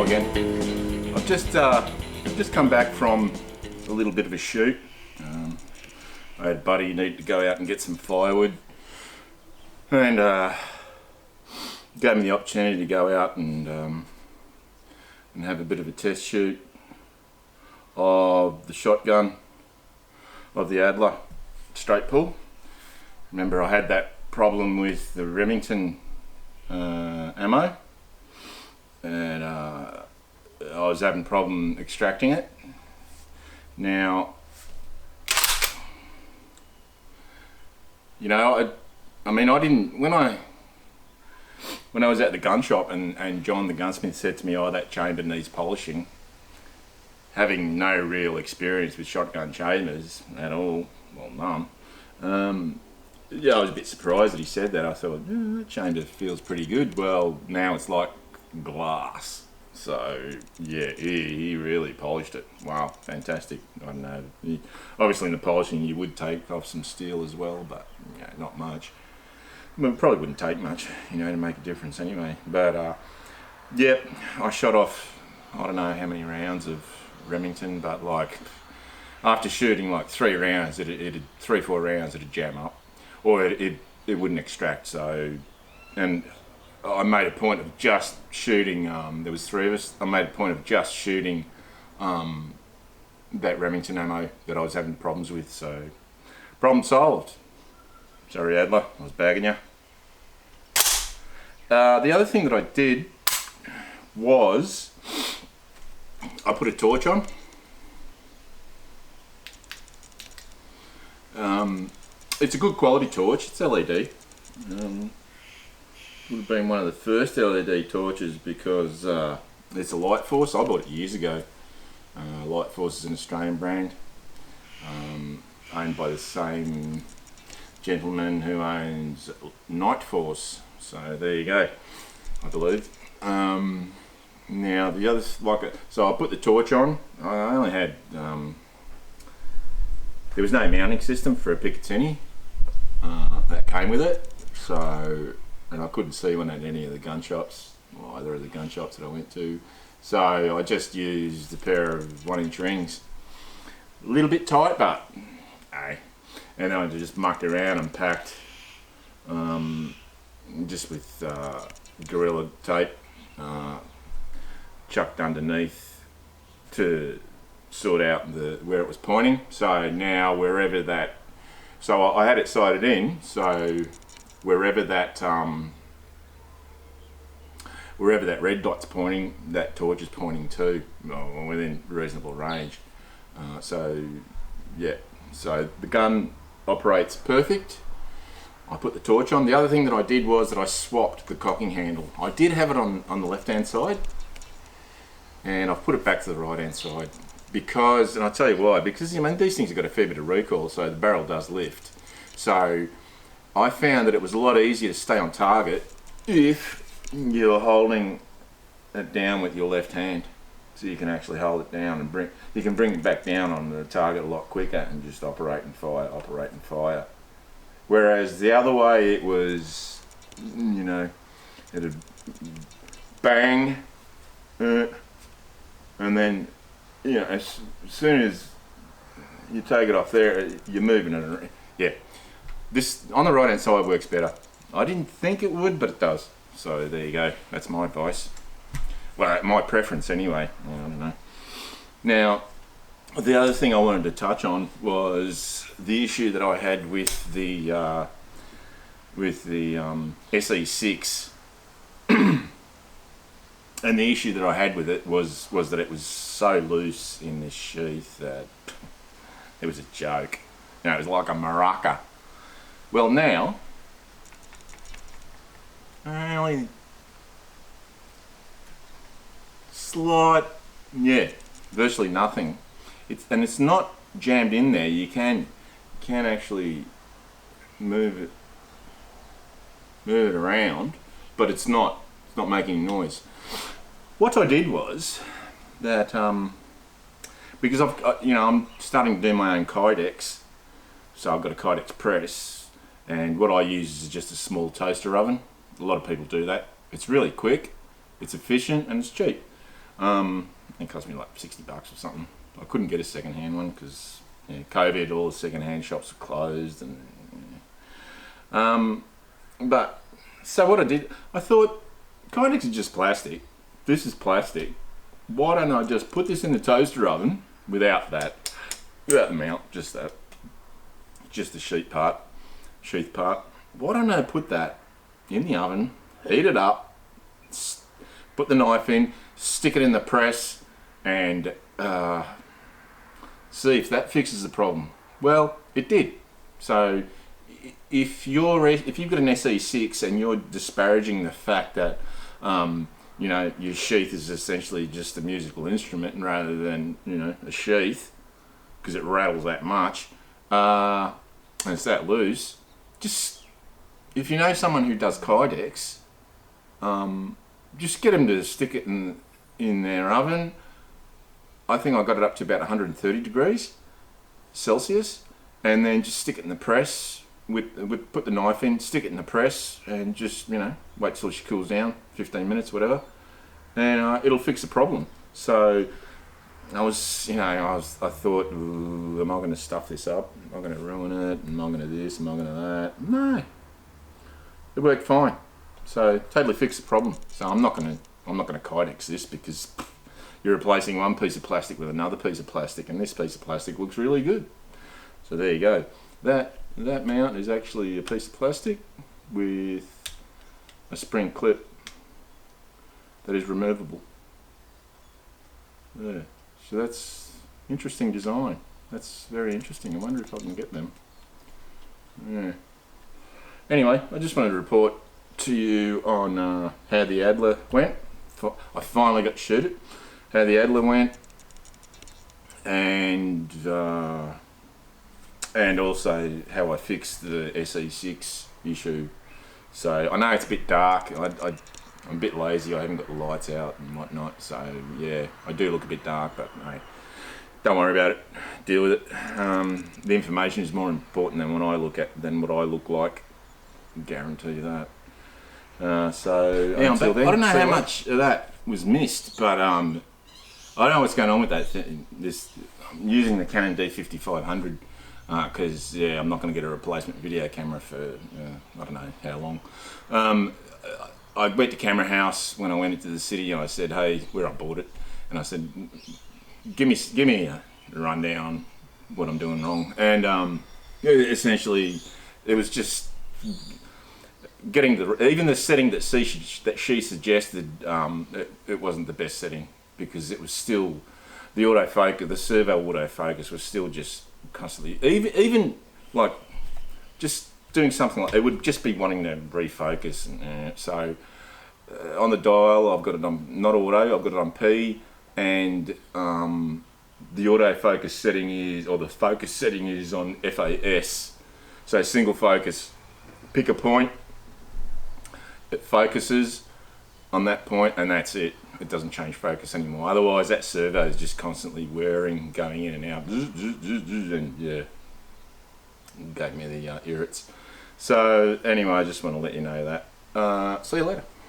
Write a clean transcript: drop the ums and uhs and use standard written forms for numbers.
again. I've just come back from a little bit of a shoot. I had Buddy need to go out and get some firewood, and gave me the opportunity to go out and have a bit of a test shoot of the shotgun of the Adler Straight Pull. Remember, I had that problem with the Remington ammo, and I was having a problem extracting it. Now, you know, I mean, I didn't, when I was at the gun shop and John the gunsmith said to me, oh, that chamber needs polishing, having no real experience with shotgun chambers at all, well, none, yeah, I was a bit surprised that he said that. I thought, that chamber feels pretty good. Well, now it's like glass. So, yeah, he really polished it. Wow, fantastic. I don't know. Obviously in the polishing you would take off some steel as well, but yeah, not much. Well, it probably wouldn't take much, you know, to make a difference anyway. But, yeah, I shot off, I don't know how many rounds of Remington, but like, after shooting like 3 rounds, 3-4 rounds, it'd jam up. Or it wouldn't extract. So, and I made a point of just shooting, there was 3 of us, I made a point of just shooting that Remington ammo that I was having problems with, so problem solved. Sorry Adler, I was bagging you. The other thing that I did was, I put a torch on. It's a good quality torch, it's LED. Would have been one of the first LED torches because it's a Light Force. I bought it years ago. Light Force is an Australian brand, owned by the same gentleman who owns Night Force. So there you go, I believe. Now the others, so I put the torch on. I only had, there was no mounting system for a Picatinny that came with it. So, and I couldn't see one at any of the gun shops, or either of the gun shops that I went to. So I just used a pair of 1-inch rings. A little bit tight, but hey. And then I just mucked around and packed just with Gorilla tape, chucked underneath to sort out where it was pointing. So now wherever that, so I had it sighted in, so wherever that red dot's pointing, that torch is pointing to, well, within reasonable range. So yeah, so the gun operates perfect. I put the torch on. The other thing that I did was that I swapped the cocking handle. I did have it on the left hand side, and I've put it back to the right hand side because, and I'll tell you why, because I mean these things have got a fair bit of recoil, so the barrel does lift. So I found that it was a lot easier to stay on target if you're holding it down with your left hand, so you can actually hold it down and you can bring it back down on the target a lot quicker and just operate and fire. Whereas the other way, it was, you know, it'd bang, and then, you know, as soon as you take it off there, you're moving it around. Yeah, this on the right hand side works better. I didn't think it would, but it does. So there you go, that's my advice. Well, my preference anyway, I don't know. Now, the other thing I wanted to touch on was the issue that I had with the Esee 6. And the issue that I had with it was that it was so loose in this sheath that it was a joke. You know, it was like a maraca. Well now, only slight, yeah, virtually nothing. It's not jammed in there. You can actually move it around, but it's not making noise. What I did was that because I'm starting to do my own kydex, so I've got a kydex press, and what I use is just a small toaster oven. A lot of people do that. It's really quick, it's efficient, and it's cheap. It cost me like $60 or something. I couldn't get a second-hand one because COVID, all the second-hand shops were closed, and but so what I did, I thought, Kydex is just plastic. This is plastic. Why don't I just put this in the toaster oven without the mount, just the sheath part. Why don't I put that in the oven, heat it up, put the knife in, stick it in the press, and see if that fixes the problem. Well, it did. So if you've got an SE6 and you're disparaging the fact that your sheath is essentially just a musical instrument rather than a sheath, because it rattles that much and it's that loose, just if you know someone who does Kydex, just get them to stick it in their oven. I think I got it up to about 130 degrees Celsius, and then just stick it in the press put the knife in, stick it in the press, and just wait till she cools down, 15 minutes, whatever, and it'll fix the problem. So I thought, ooh, am I going to stuff this up? Am I going to ruin it? Am I going to this? Am I going to that? No, it worked fine. So totally fixed the problem. So I'm not going to Kydex this, because you're replacing one piece of plastic with another piece of plastic, and this piece of plastic looks really good. So there you go. That mount is actually a piece of plastic with a spring clip that is removable. There. So that's interesting design. That's very interesting. I wonder if I can get them. Yeah. Anyway, I just wanted to report to you on how the Adler went. I finally got to shoot it. How the Adler went, and also how I fixed the SE6 issue. So I know it's a bit dark. I'm a bit lazy. I haven't got the lights out and whatnot. So yeah, I do look a bit dark, but hey, don't worry about it. Deal with it. The information is more important than what I look like. Guarantee you that. So yeah, until then, I don't know how much of that was missed, but I don't know what's going on with that thing. I'm using the Canon D5500 because I'm not going to get a replacement video camera for I don't know how long. I went to Camera House when I went into the city, and I said, hey, where I bought it, and I said, give me a rundown what I'm doing wrong, and essentially it was just getting even the setting that she suggested. It wasn't the best setting, because it was still the autofocus, the servo autofocus was still just constantly, even like just doing something like, it would just be wanting to refocus, and so on the dial I've got it on not auto, I've got it on P, and the autofocus setting is, or the focus setting is on FAS, so single focus. Pick a point, it focuses on that point, and that's it. It doesn't change focus anymore. Otherwise, that servo is just constantly whirring, going in and out, and yeah, gave me the irrits. So anyway, I just want to let you know that. See you later.